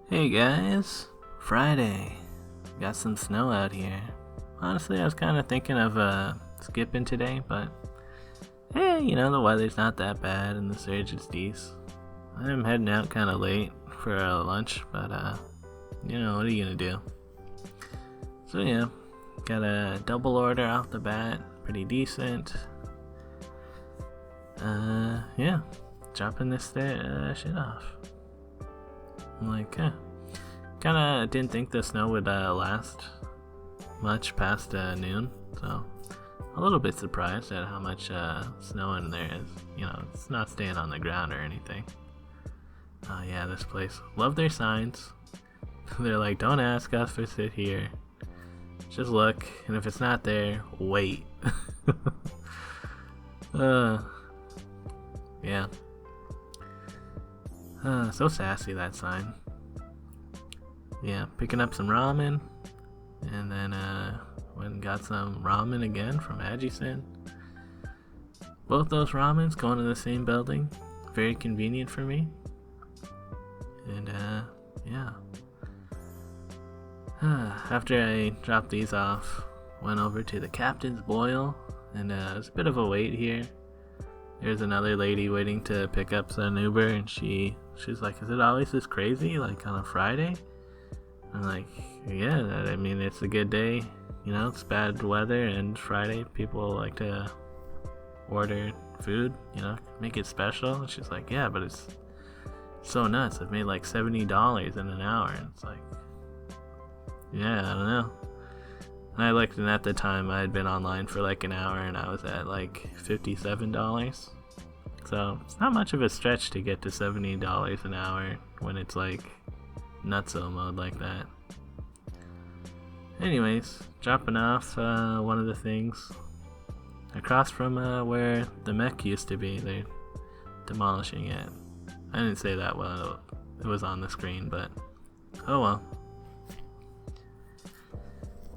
Hey guys, Friday. Got some snow out here. Honestly, I was kind of thinking of skipping today, but hey, the weather's not that bad and the surge is decent. I'm heading out kind of late for lunch, but what are you gonna do? So yeah, got a double order off the bat, pretty decent. Yeah, dropping this shit off. I'm like, kinda didn't think the snow would last much past noon, so a little bit surprised at how much snow in there is. It's not staying on the ground or anything. Oh yeah, this place. Love their signs. They're like, don't ask us to sit here. Just look, and if it's not there, wait. Yeah. So sassy, that sign. Yeah, picking up some ramen, and then went and got some ramen again from Ajisen. Both those ramens going to the same building. Very convenient for me. And yeah. After I dropped these off, went over to the Captain's Boil, and it was a bit of a wait here. There's another lady waiting to pick up an Uber, and she's like, is it always this crazy, like on a Friday? I'm like, yeah, I mean, it's a good day, it's bad weather, and Friday people like to order food, make it special. And she's like, yeah, but it's so nuts. I've made like $70 in an hour, and it's like, yeah, I don't know. And I looked, and at the time I had been online for like an hour, and I was at like $57. So it's not much of a stretch to get to $70 an hour when it's like nutso mode like that. Anyways, dropping off one of the things across from where the mech used to be. They're demolishing it. I didn't say that well, it was on the screen, but oh well.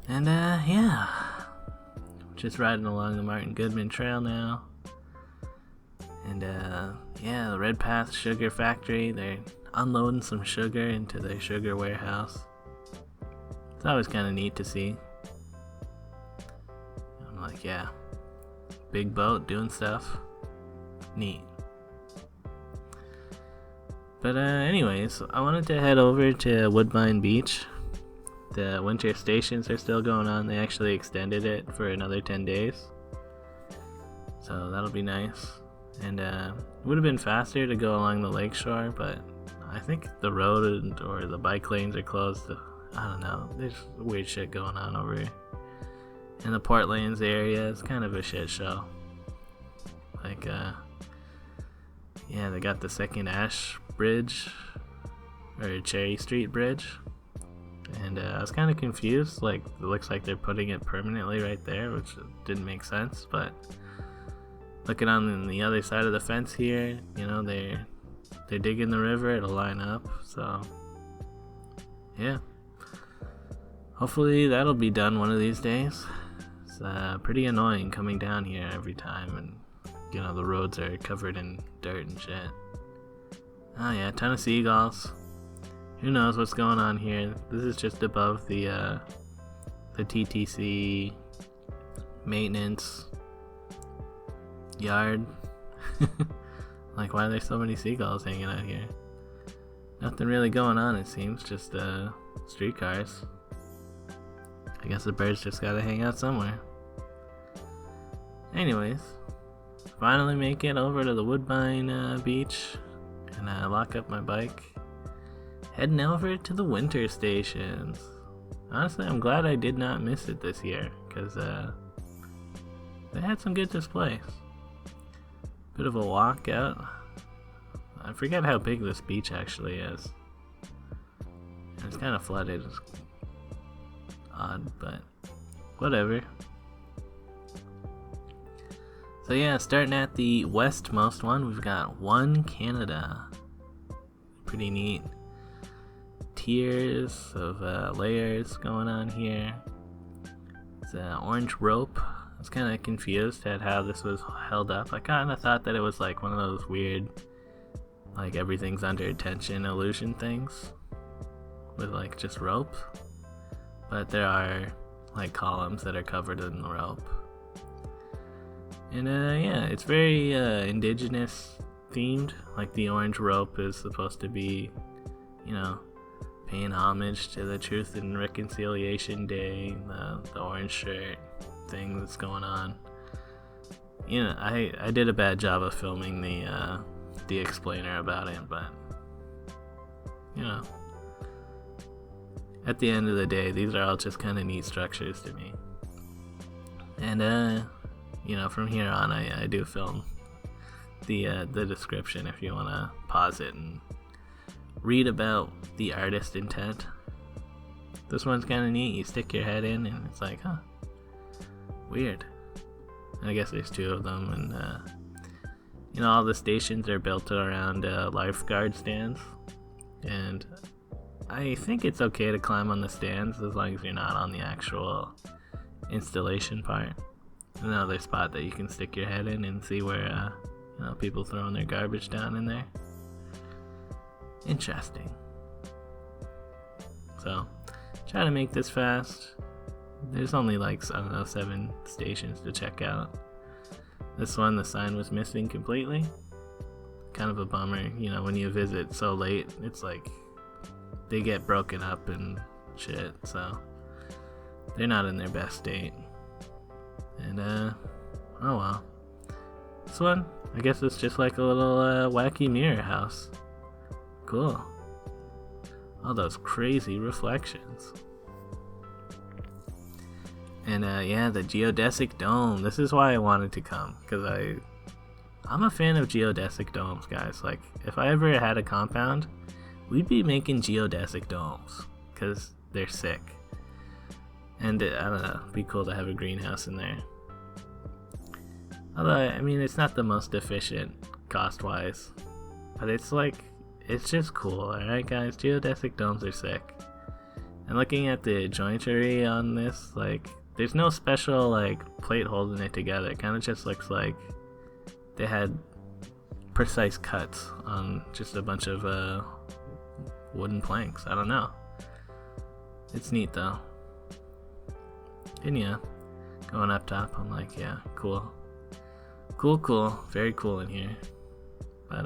And yeah, just riding along the Martin Goodman Trail now. And yeah, the Red Path Sugar Factory, they're unloading some sugar into their sugar warehouse. It's always kind of neat to see. I'm like, yeah, big boat doing stuff, neat. But anyways, I wanted to head over to Woodbine Beach. The winter stations are still going on. They actually extended it for another 10 days. So that'll be nice. And it would have been faster to go along the lakeshore, but I think the road or the bike lanes are closed. I don't know. There's weird shit going on over in the Port Lanes area. It's kind of a shit show. Like, yeah, they got the second Ash Bridge, or Cherry Street Bridge. And I was kind of confused. Like, it looks like they're putting it permanently right there, which didn't make sense. But looking on the other side of the fence here, they're digging the river. It'll line up. So yeah, hopefully that'll be done one of these days. It's pretty annoying coming down here every time, and the roads are covered in dirt and shit. Oh yeah, a ton of seagulls. Who knows what's going on here? This is just above the TTC maintenance yard. Like, why are there so many seagulls hanging out here? Nothing really going on, it seems. Just streetcars. I guess the birds just gotta hang out somewhere. Anyways, finally make it over to the Woodbine Beach and lock up my bike. Heading over to the winter stations. Honestly, I'm glad I did not miss it this year, because they had some good displays. Bit of a walk out. I forget how big this beach actually is. It's kind of flooded. It's odd, but whatever. So yeah, starting at the westmost one, we've got One Canada. Pretty neat. Tiers of layers going on here. It's an orange rope. I was kind of confused at how this was held up. I kind of thought that it was like one of those weird, like everything's under tension illusion things. with like just rope, but there are like columns that are covered in the rope. And yeah, it's very indigenous themed. Like the orange rope is supposed to be, you know, paying homage to the Truth and Reconciliation Day, the orange shirt thing that's going on. You know, I did a bad job of filming the explainer about it, but you know, at the end of the day, these are all just kind of neat structures to me. And you know, from here on, I do film the description if you want to pause it and read about the artist intent. This one's kind of neat. You stick your head in and it's like, huh, weird. And I guess there's two of them, and you know, all the stations are built around lifeguard stands, and I think it's okay to climb on the stands as long as you're not on the actual installation part. Another spot that you can stick your head in and see where you know, people throwing their garbage down in there. Interesting. So, try to make this fast. There's only like, I don't know, 7 stations to check out. This one, the sign was missing completely. Kind of a bummer, you know, when you visit so late, it's like they get broken up and shit, so they're not in their best state. And oh well. This one, I guess it's just like a little wacky mirror house. Cool. All those crazy reflections. And yeah, the geodesic dome. This is why I wanted to come, because I'm a fan of geodesic domes, guys. Like, if I ever had a compound, we'd be making geodesic domes, because they're sick. And I don't know, it'd be cool to have a greenhouse in there. Although, I mean, it's not the most efficient cost-wise, but it's like, it's just cool, alright guys? Geodesic domes are sick. And looking at the jointery on this, like, there's no special, like, plate holding it together. It kind of just looks like they had precise cuts on just a bunch of wooden planks. I don't know. It's neat, though. And yeah, going up top, I'm like, yeah, cool. Cool. Very cool in here. But,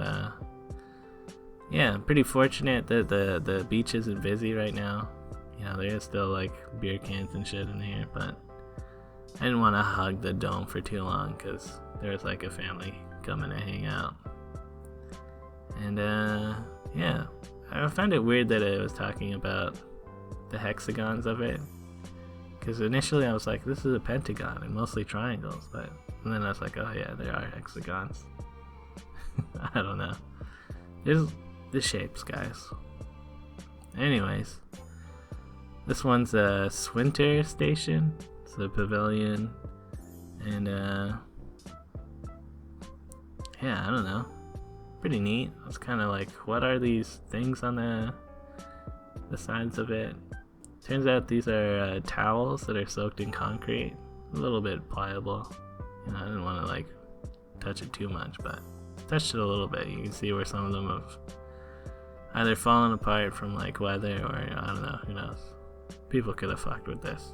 yeah, I'm pretty fortunate that the beach isn't busy right now. You know, there is still like beer cans and shit in here, but I didn't want to hug the dome for too long because there was like a family coming to hang out. And yeah, I found it weird that it was talking about the hexagons of it, because initially I was like, this is a pentagon and mostly triangles, but and then I was like, oh yeah, there are hexagons. I don't know. There's the shapes, guys. Anyways, this one's a Swinter station. It's a pavilion, and yeah, I don't know. Pretty neat. I was kind of like, what are these things on the sides of it? Turns out these are towels that are soaked in concrete. A little bit pliable. You know, I didn't want to like touch it too much, but touched it a little bit. You can see where some of them have either fallen apart from like weather or I don't know, who knows. People could have fucked with this.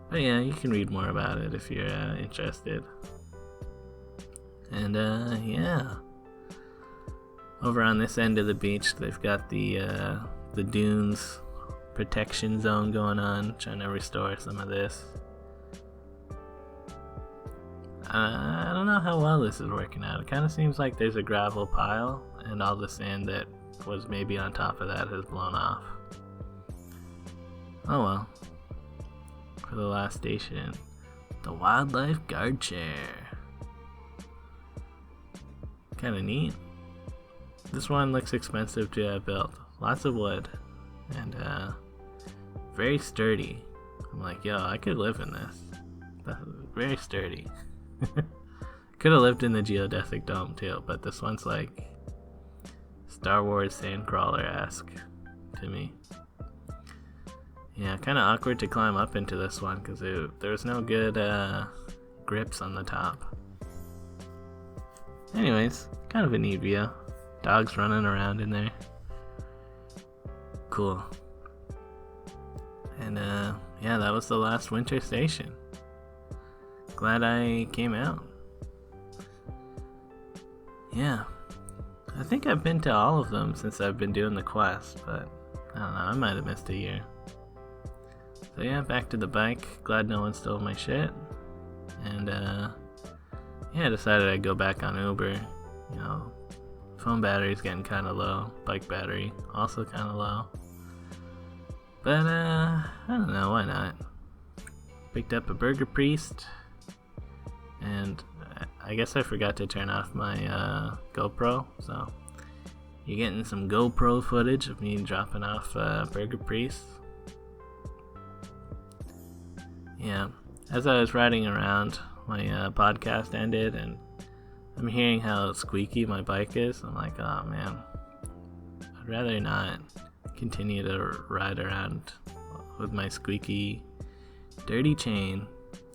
But yeah, you can read more about it if you're interested. And yeah. Over on this end of the beach, they've got the dunes protection zone going on, trying to restore some of this. I don't know how well this is working out. It kind of seems like there's a gravel pile, and all the sand that was maybe on top of that has blown off. Oh well. For the last station, the wildlife guard chair. Kinda neat. This one looks expensive to have built. Lots of wood. And very sturdy. I'm like, yo, I could live in this. That's very sturdy. Could have lived in the geodesic dome too, but this one's like Star Wars Sandcrawler-esque to me. Yeah, kind of awkward to climb up into this one because there was no good grips on the top. Anyways, kind of a neat view. Dogs running around in there. cool. And yeah, that was the last winter station. Glad I came out. Yeah, I think I've been to all of them since I've been doing the quest, but I don't know, I might have missed a year. So yeah, back to the bike. Glad no one stole my shit. And yeah, I decided I'd go back on Uber. You know, phone battery's getting kind of low. Bike battery also kind of low. But I don't know, why not? Picked up a Burger Priest. And I guess I forgot to turn off my GoPro. So you're getting some GoPro footage of me dropping off Burger Priest. Yeah, as I was riding around, my podcast ended, and I'm hearing how squeaky my bike is. I'm like, oh man, I'd rather not continue to ride around with my squeaky, dirty chain.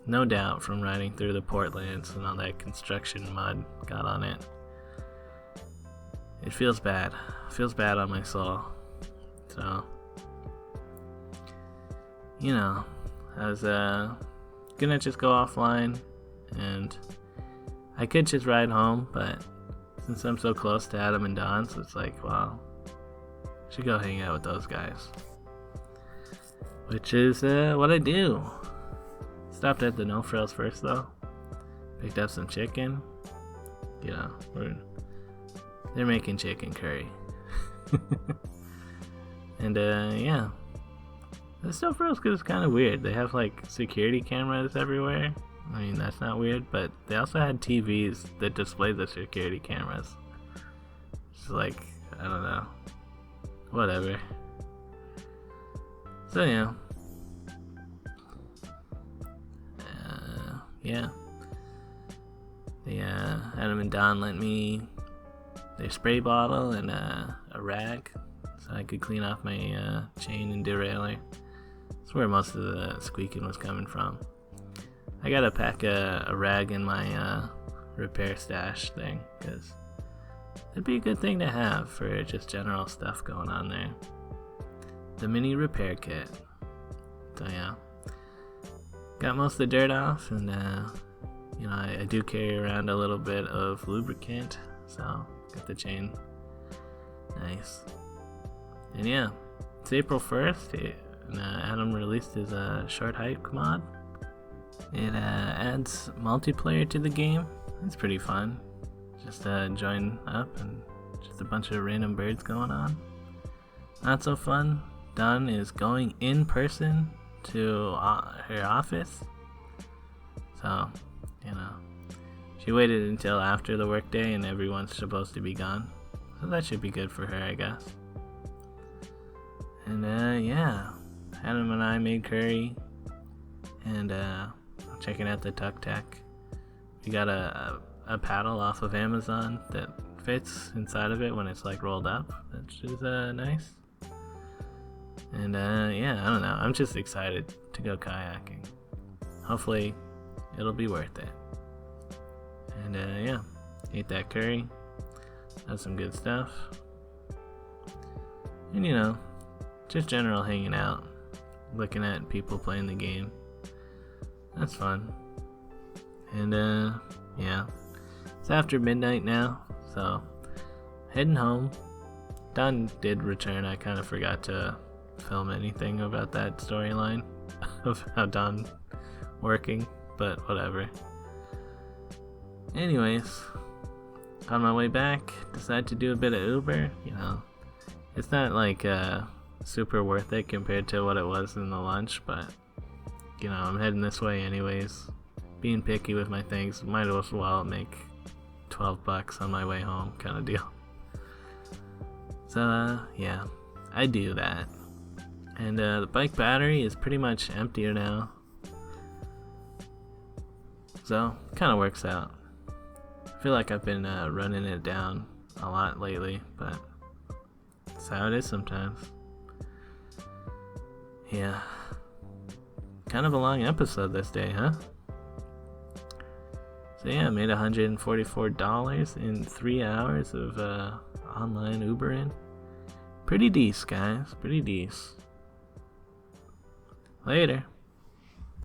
No doubt from riding through the Portlands and all that construction mud got on it. It feels bad. It feels bad on my soul. So, you know, I was gonna just go offline, and I could just ride home, but since I'm so close to Adam and Don's, it's like, well, I should go hang out with those guys. Which is what I do. Stopped at the No Frills first though. Picked up some chicken. You know, they're making chicken curry. And yeah. The No Frills is kind of weird. They have like security cameras everywhere. I mean, that's not weird, but they also had TVs that display the security cameras. It's like, I don't know. Whatever. So yeah. Yeah. Adam and Don lent me their spray bottle and a rag so I could clean off my chain and derailleur. That's where most of the squeaking was coming from. I gotta pack a rag in my repair stash thing, because it'd be a good thing to have for just general stuff going on there. The mini repair kit. So yeah. Got most of the dirt off, and you know, I do carry around a little bit of lubricant, so got the chain nice. And yeah, it's April 1st, and Adam released his short hike mod. It adds multiplayer to the game. It's pretty fun. Just join up and just a bunch of random birds going on. Not so fun. Dawn is going in person to her office, so you know, she waited until after the workday and everyone's supposed to be gone, so that should be good for her, I guess. And yeah, Adam and I made curry, and checking out the Tuk Tuk. We got a paddle off of Amazon that fits inside of it when it's like rolled up, which is nice. And yeah, I don't know, I'm just excited to go kayaking. Hopefully it'll be worth it. And yeah, ate that curry. That's some good stuff. And you know, just general hanging out, looking at people playing the game. That's fun. And yeah, it's after midnight now, so heading home. Don did return. I kind of forgot to film anything about that storyline of how Don working, but whatever. Anyways, on my way back, decided to do a bit of Uber. You know, it's not like super worth it compared to what it was in the lunch, but you know, I'm heading this way anyways. Being picky with my things, might as well make $12 on my way home kind of deal. So yeah, I do that. And the bike battery is pretty much empty now, so kind of works out. I feel like I've been running it down a lot lately, but that's how it is sometimes. Yeah, kind of a long episode this day, huh? So yeah, I made $144 in 3 hours of online Ubering. Pretty decent, guys. Pretty decent. Later.